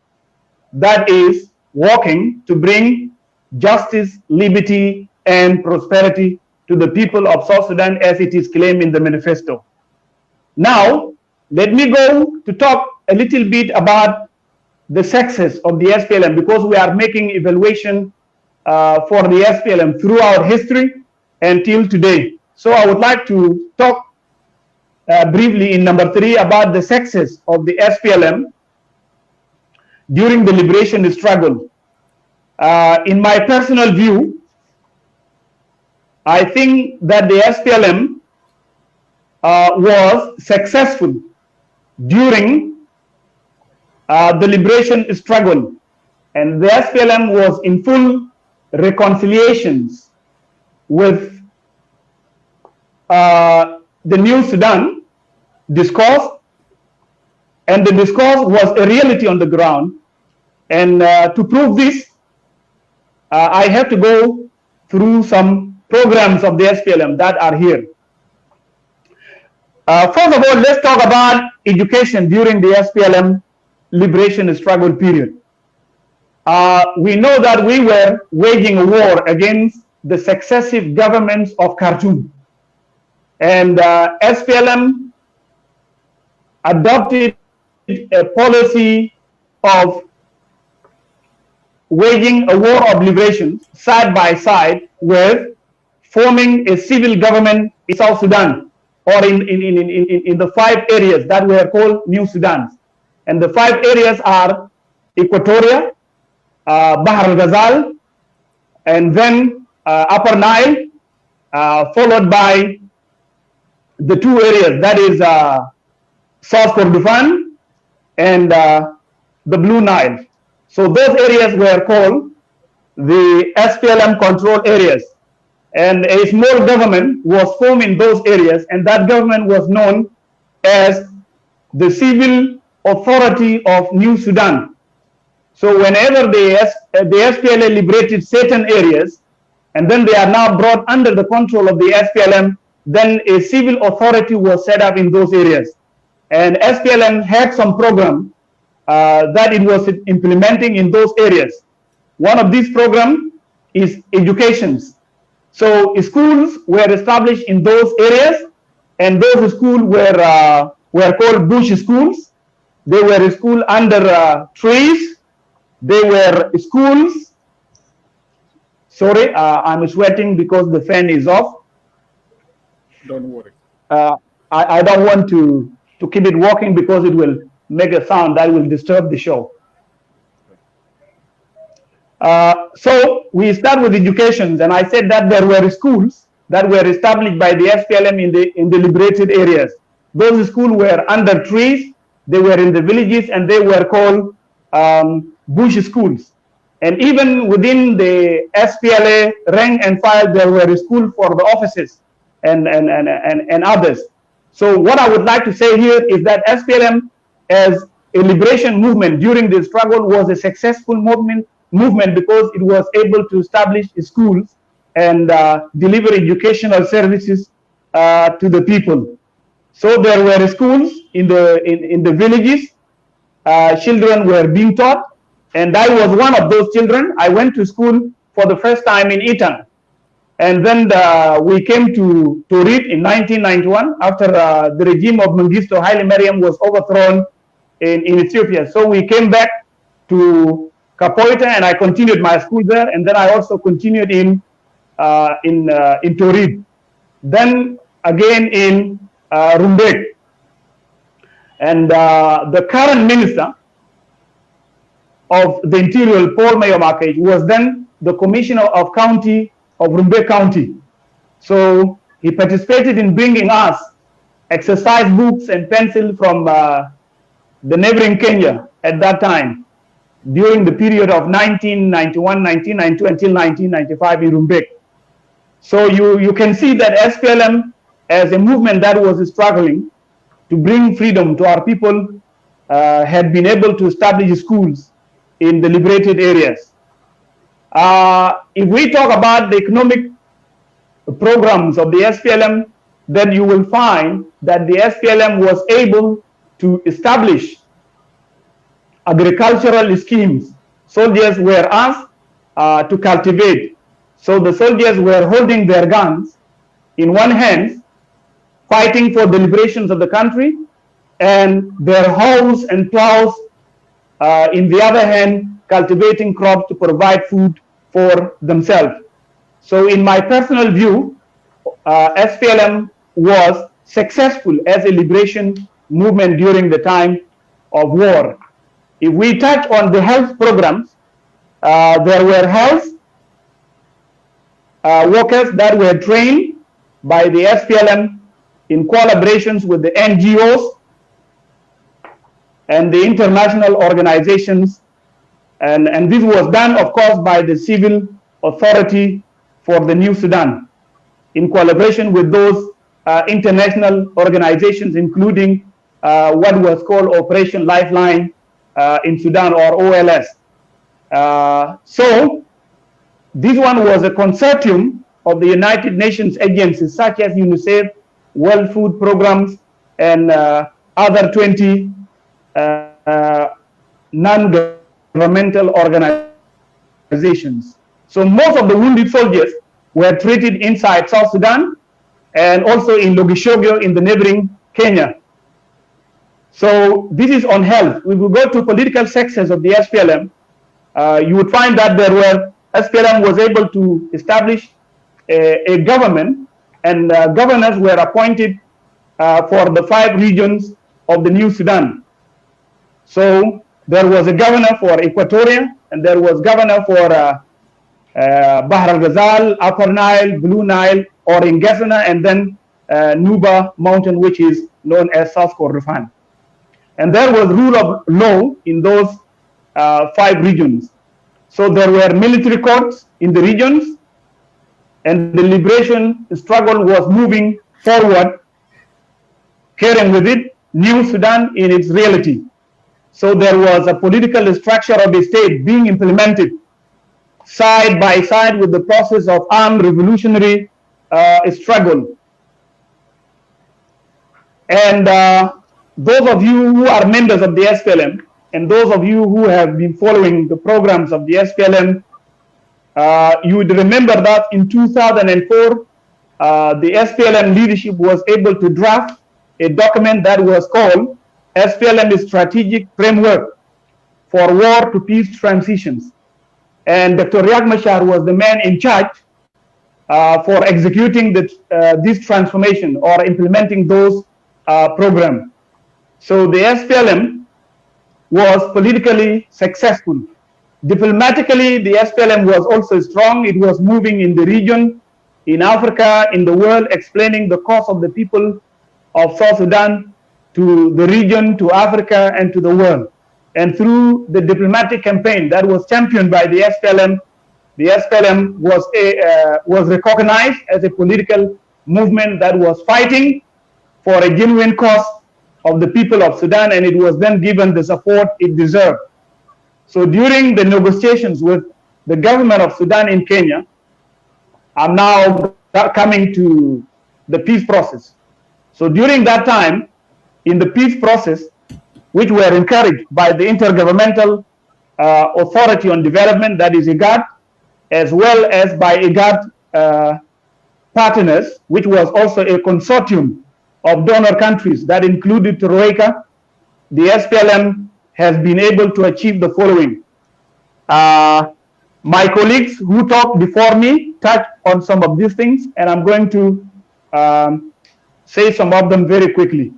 that is working to bring justice, liberty, and prosperity to the people of South Sudan as it is claimed in the manifesto. Now, let me go to talk a little bit about the success of the SPLM, because we are making evaluation for the SPLM throughout history until today. So I would like to talk briefly in number 3 about the success of the SPLM during the liberation struggle. In my personal view, I think that the SPLM was successful during the liberation struggle, and the SPLM was in full reconciliations with the New Sudan discourse, and the discourse was a reality on the ground. And to prove this, I have to go through some programs of the SPLM that are here. First of all, let's talk about education during the SPLM liberation struggle period. We know that we were waging a war against the successive governments of Khartoum, and SPLM adopted a policy of waging a war of liberation side by side with forming a civil government in South Sudan, or in the 5 areas that were called New Sudan. And the 5 areas are Equatoria, Bahr al-Ghazal, and then Upper Nile, followed by the two areas, that is South Kordofan and the Blue Nile. So those areas were called the SPLM control areas. And a small government was formed in those areas, and that government was known as the Civil Authority of New Sudan. So whenever the SPLA liberated certain areas, and then they are now brought under the control of the SPLM, then a civil authority was set up in those areas. And SPLM had some program that it was implementing in those areas. One of these programs is educations. So schools were established in those areas, and those schools were called bush schools. They were schools under trees. They were schools. Sorry, I'm sweating because the fan is off. Don't worry. I don't want to keep it working because it will make a sound that will disturb the show. So we start with education, and I said that there were schools that were established by the SPLM in the liberated areas. Those schools were under trees, they were in the villages, and they were called bush schools. And even within the SPLA rank and file, there were schools for the officers and others. So what I would like to say here is that SPLM as a liberation movement during the struggle was a successful movement because it was able to establish schools and deliver educational services to the people. So there were schools in the villages. Children were being taught, and I was one of those children. I went to school for the first time in Eton, and then we came to Torit in 1991 after the regime of Mengistu Haile Mariam was overthrown in Ethiopia. So we came back to Kapoita, and I continued my school there, and then I also continued in Torit, then again in Rumbek. And the current minister of the Interior, Paul Mayomakej, was then the commissioner of county of Rumbek County. So he participated in bringing us exercise books and pencils from the neighboring Kenya at that time, during the period of 1991, 1992 until 1995 in Rumbek. So you can see that SPLM as a movement that was struggling to bring freedom to our people had been able to establish schools in the liberated areas. If we talk about the economic programs of the SPLM, then you will find that the SPLM was able to establish agricultural schemes. Soldiers were asked to cultivate. So the soldiers were holding their guns in one hand, fighting for the liberations of the country, and their hoes and plows in the other hand, cultivating crops to provide food for themselves. So in my personal view, SPLM was successful as a liberation movement during the time of war. If we touch on the health programs, there were health workers that were trained by the SPLM in collaborations with the NGOs and the international organizations. And this was done, of course, by the Civil Authority for the New Sudan in collaboration with those international organizations, including what was called Operation Lifeline in Sudan, or OLS. So this one was a consortium of the United Nations agencies such as UNICEF, World Food Programs, and other 20 non-governmental organizations. So most of the wounded soldiers were treated inside South Sudan and also in Logishogyo in the neighboring Kenya. So this is on health. If we go to political sectors of the SPLM, you would find that SPLM was able to establish a government, and governors were appointed for the 5 regions of the New Sudan. So there was a governor for Equatoria, and there was governor for Bahr al-Ghazal, Upper Nile, Blue Nile, or in Ghazana, and then Nuba Mountain, which is known as South Kordofan. And there was rule of law in those 5 regions. So there were military courts in the regions, and the liberation struggle was moving forward, carrying with it New Sudan in its reality. So there was a political structure of the state being implemented side by side with the process of armed revolutionary struggle. And those of you who are members of the SPLM, and those of you who have been following the programs of the SPLM, you would remember that in 2004, the SPLM leadership was able to draft a document that was called SPLM Strategic Framework for War to Peace Transitions. And Dr. Riek Machar was the man in charge for executing this transformation or implementing those programs. So the SPLM was politically successful. Diplomatically, the SPLM was also strong. It was moving in the region, in Africa, in the world, explaining the cause of the people of South Sudan to the region, to Africa, and to the world. And through the diplomatic campaign that was championed by the SPLM was recognized as a political movement that was fighting for a genuine cause of the people of Sudan, and it was then given the support it deserved. So during the negotiations with the government of Sudan in Kenya, I'm now coming to the peace process. So during that time, in the peace process, which were encouraged by the Intergovernmental Authority on Development, that is IGAD, as well as by IGAD partners, which was also a consortium of donor countries that included Troika, the SPLM has been able to achieve the following. My colleagues who talked before me touched on some of these things, and I'm going to say some of them very quickly.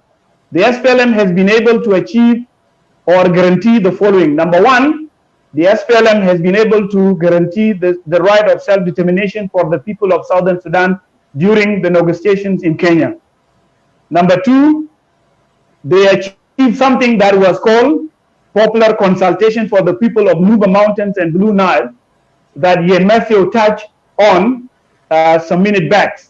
The SPLM has been able to achieve or guarantee the following. Number one, the SPLM has been able to guarantee the right of self-determination for the people of Southern Sudan during the negotiations in Kenya. Number two, they achieved something that was called popular consultation for the people of Nuba Mountains and Blue Nile that Yien Mathew touched on some minutes back.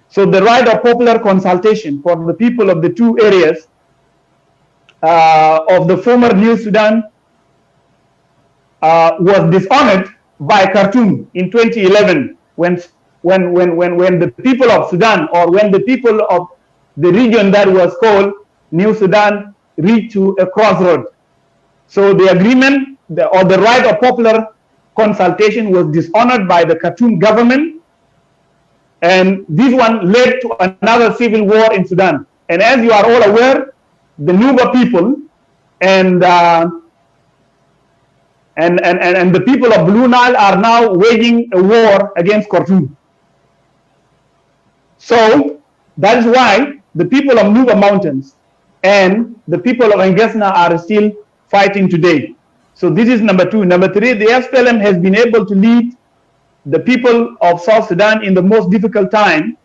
So the right of popular consultation for the people of the two areas of the former New Sudan was dishonored by Khartoum in 2011 when the people of Sudan, or when the people of the region that was called New Sudan, reached to a crossroad. So the agreement or the right of popular consultation was dishonored by the Khartoum government, and this one led to another civil war in Sudan. And as you are all aware, the Nuba people and the people of Blue Nile are now waging a war against Khartoum. So that is why the people of Nuba Mountains and the people of Engesna are still fighting today. So this is number two. Number three, the SPLM has been able to lead the people of South Sudan in the most difficult time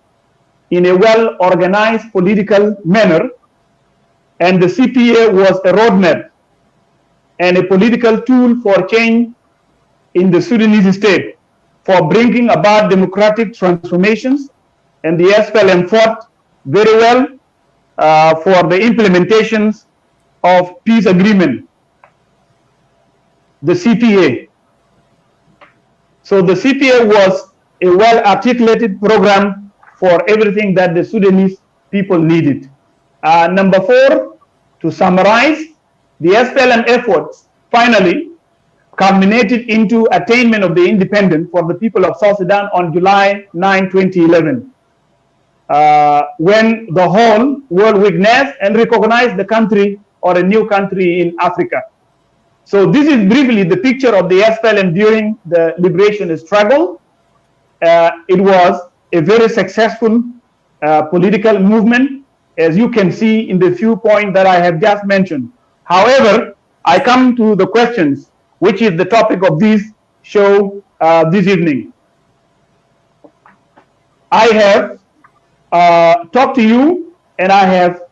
in a well-organized political manner, and the CPA was a roadmap and a political tool for change in the Sudanese state, for bringing about democratic transformations, and the SPLM fought very well for the implementations of peace agreement, the CPA. So the CPA was a well-articulated program for everything that the Sudanese people needed. Number four, to summarize, the SPLM efforts finally culminated into attainment of the independence for the people of South Sudan on July 9, 2011, when the whole world witnessed and recognized the country, or a new country in Africa. So this is briefly the picture of the SPLM during the liberation struggle. It was a very successful political movement, as you can see in the few points that I have just mentioned. However, I come to the questions, which is the topic of this show this evening. I have talked to you, and I have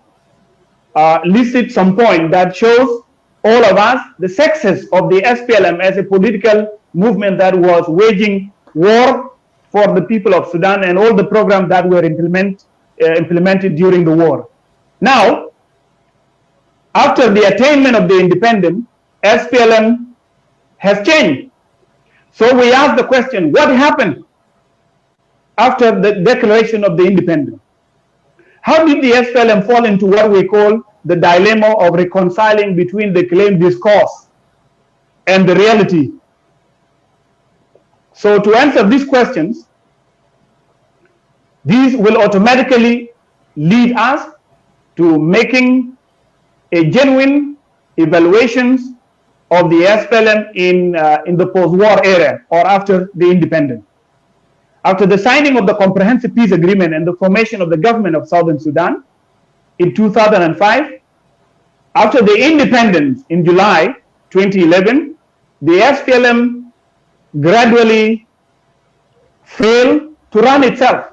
listed some points that shows all of us the success of the SPLM as a political movement that was waging war for the people of Sudan and all the programs that were implemented during the war. Now, after the attainment of the independence, SPLM has changed. So we ask the question, what happened after the declaration of the independence? How did the SPLM fall into what we call the dilemma of reconciling between the claimed discourse and the reality? So to answer these questions, these will automatically lead us to making a genuine evaluations of the SPLM in the post-war era or after the independence. After the signing of the Comprehensive Peace Agreement and the formation of the government of Southern Sudan in 2005, after the independence in July 2011, the SPLM gradually failed to run itself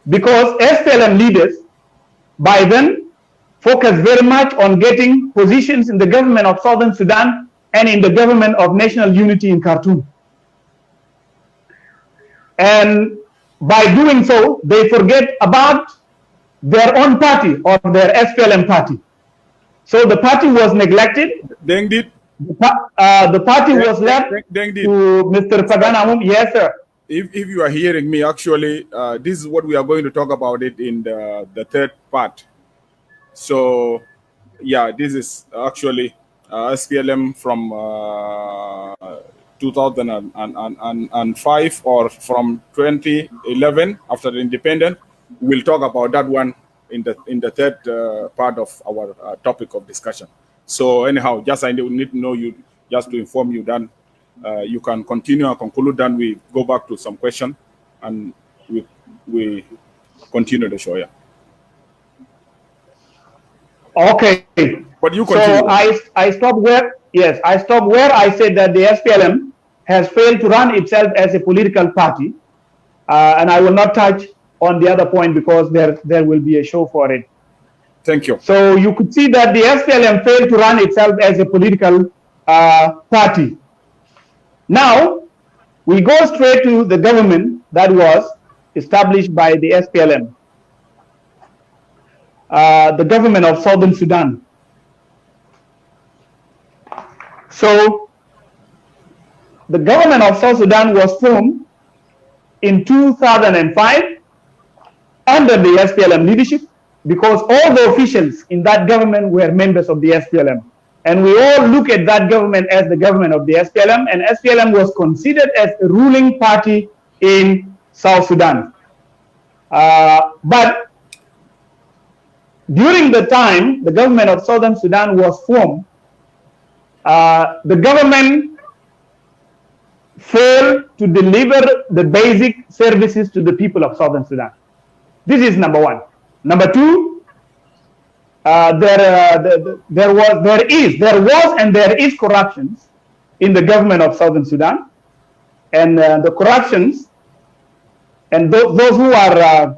because SPLM leaders by then focused very much on getting positions in the government of Southern Sudan and in the government of national unity in Khartoum. And by doing so, they forget about their own party or their SPLM party. So the party was neglected. Dengdit. The party was left Dengdit. to Mr. Faganamum. Yes, sir. If you are hearing me, actually, this is what we are going to talk about it in the third part. So, yeah, this is actually SPLM from 2005 or from 2011 after the independence. We'll talk about that one in the third part of our topic of discussion. So anyhow, just I need to know you, just to inform you, then you can continue and conclude. Then we go back to some question and we continue the show. Yeah. Okay. But you continue. So I stopped where I said that the SPLM has failed to run itself as a political party, and I will not touch on the other point because there will be a show for it. Thank you. So you could see that the SPLM failed to run itself as a political party. Now, we go straight to the government that was established by the SPLM, the government of Southern Sudan. So, the government of South Sudan was formed in 2005 under the SPLM leadership because all the officials in that government were members of the SPLM. And we all look at that government as the government of the SPLM, and SPLM was considered as a ruling party in South Sudan. But during the time the government of Southern Sudan was formed, the government failed to deliver the basic services to the people of Southern Sudan. This is number one. Number two, there is corruptions in the government of Southern Sudan, and the corruptions and those who are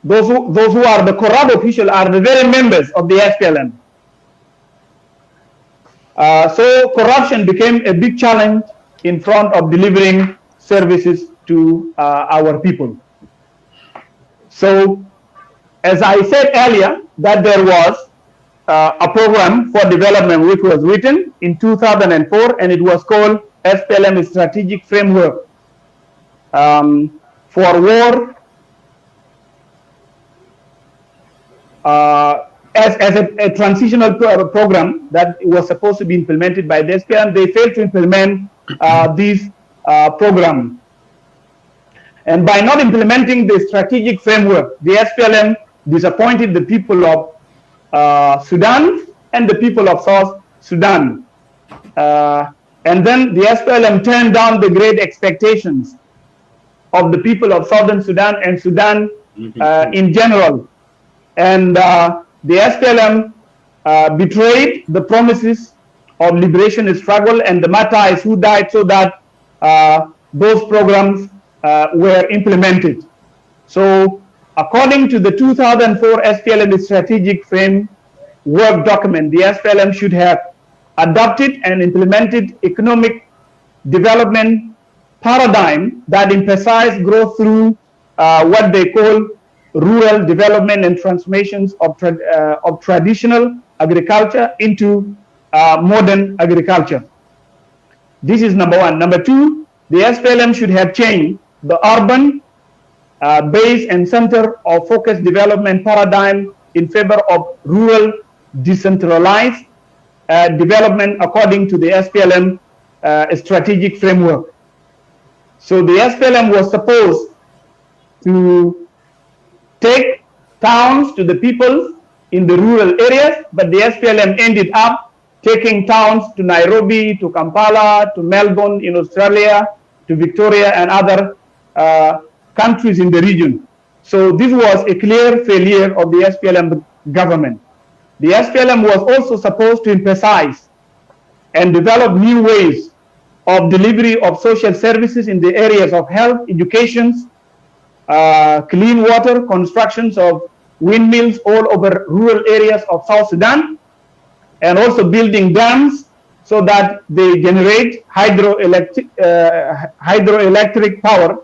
the corrupt officials are the very members of the SPLM. So corruption became a big challenge in front of delivering services to our people. So, as I said earlier, that there was a program for development which was written in 2004, and it was called SPLM Strategic Framework for War as a transitional program that was supposed to be implemented by the SPLM. They failed to implement this program. And by not implementing the strategic framework, the SPLM disappointed the people of Sudan and the people of South Sudan. And then the SPLM turned down the great expectations of the people of Southern Sudan and Sudan in general. And the SPLM betrayed the promises of liberation struggle and the martyrs who died so that those programs were implemented. So according to the 2004 SPLM strategic framework document, the SPLM should have adopted and implemented economic development paradigm that emphasized growth through what they call rural development and transformations of traditional agriculture into modern agriculture. This is number one. Number two, the SPLM should have changed the urban base and center of focused development paradigm in favor of rural decentralized development according to the SPLM strategic framework. So the SPLM was supposed to take towns to the people in the rural areas, but the SPLM ended up taking towns to Nairobi, to Kampala, to Melbourne in Australia, to Victoria and other countries in the region. So this was a clear failure of the SPLM government. The SPLM was also supposed to emphasize and develop new ways of delivery of social services in the areas of health, education, clean water, constructions of windmills all over rural areas of South Sudan, and also building dams so that they generate hydroelectric power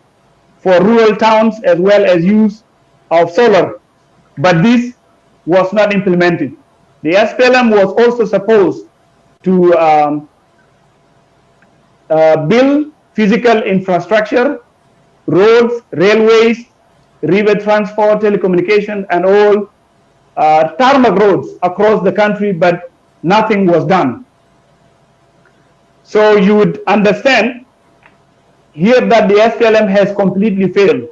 for rural towns as well as use of solar. But this was not implemented. The SPLM was also supposed to build physical infrastructure, roads, railways, river transport, telecommunication, and all tarmac roads across the country, but nothing was done. So you would understand here that the SPLM has completely failed.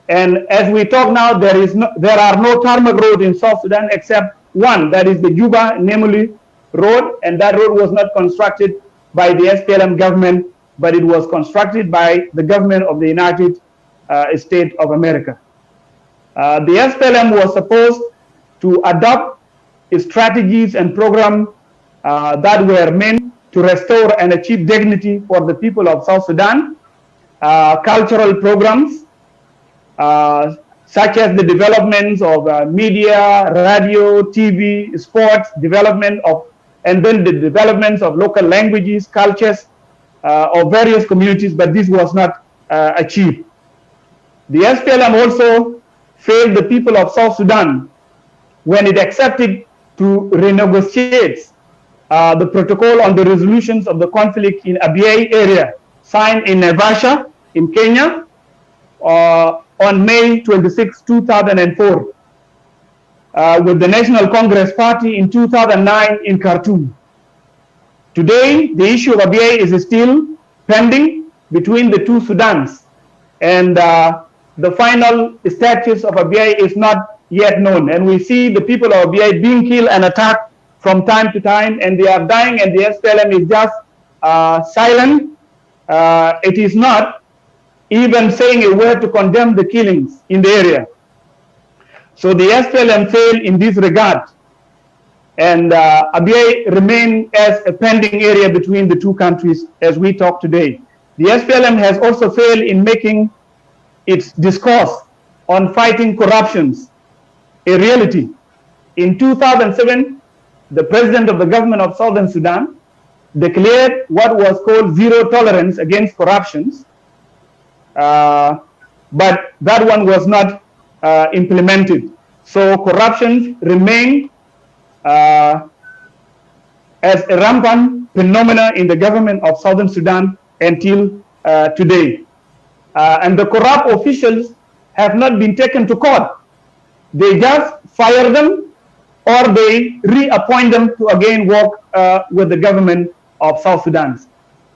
And as we talk now, there are no tarmac roads in South Sudan except one, that is the Juba-Nemuli road, and that road was not constructed by the SPLM government, but it was constructed by the government of the United States of America. The SPLM was supposed to adopt strategies and programs that were meant to restore and achieve dignity for the people of South Sudan, cultural programs, such as the developments of media, radio, TV, sports, development of, and then the developments of local languages, cultures of various communities, but this was not achieved. The SPLM also failed the people of South Sudan when it accepted to renegotiate the protocol on the resolutions of the conflict in Abyei area, signed in Naivasha in Kenya on May 26, 2004, with the National Congress Party in 2009 in Khartoum. Today, the issue of Abyei is still pending between the two Sudans, and the final status of Abyei is not yet known. And we see the people of Abyei being killed and attacked from time to time, and they are dying, and the SPLM is just silent. It is not even saying a word to condemn the killings in the area. So the SPLM failed in this regard, and Abyei remains as a pending area between the two countries as we talk today. The SPLM has also failed in making its discourse on fighting corruptions a reality. In 2007, the president of the government of Southern Sudan declared what was called zero tolerance against corruptions, but that one was not implemented. So corruption remained as a rampant phenomenon in the government of Southern Sudan until today. And the corrupt officials have not been taken to court. They just fire them, or they reappoint them to again work with the government of South Sudan.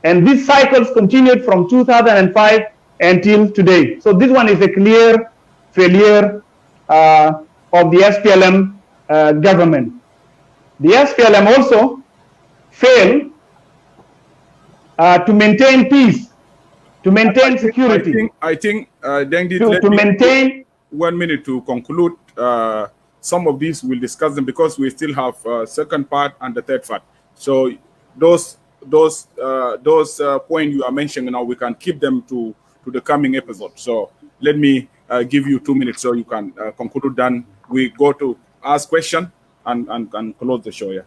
And these cycles continued from 2005 until today. So this one is a clear failure of the SPLM government. The SPLM also failed to maintain peace, to maintain security. I think Dengdit, to maintain 1 minute to conclude. Some of these we'll discuss them because we still have second part and the third part. So those points you are mentioning now, we can keep them to the coming episode. So let me give you 2 minutes so you can conclude. Then we go to ask question and close the show. Yeah.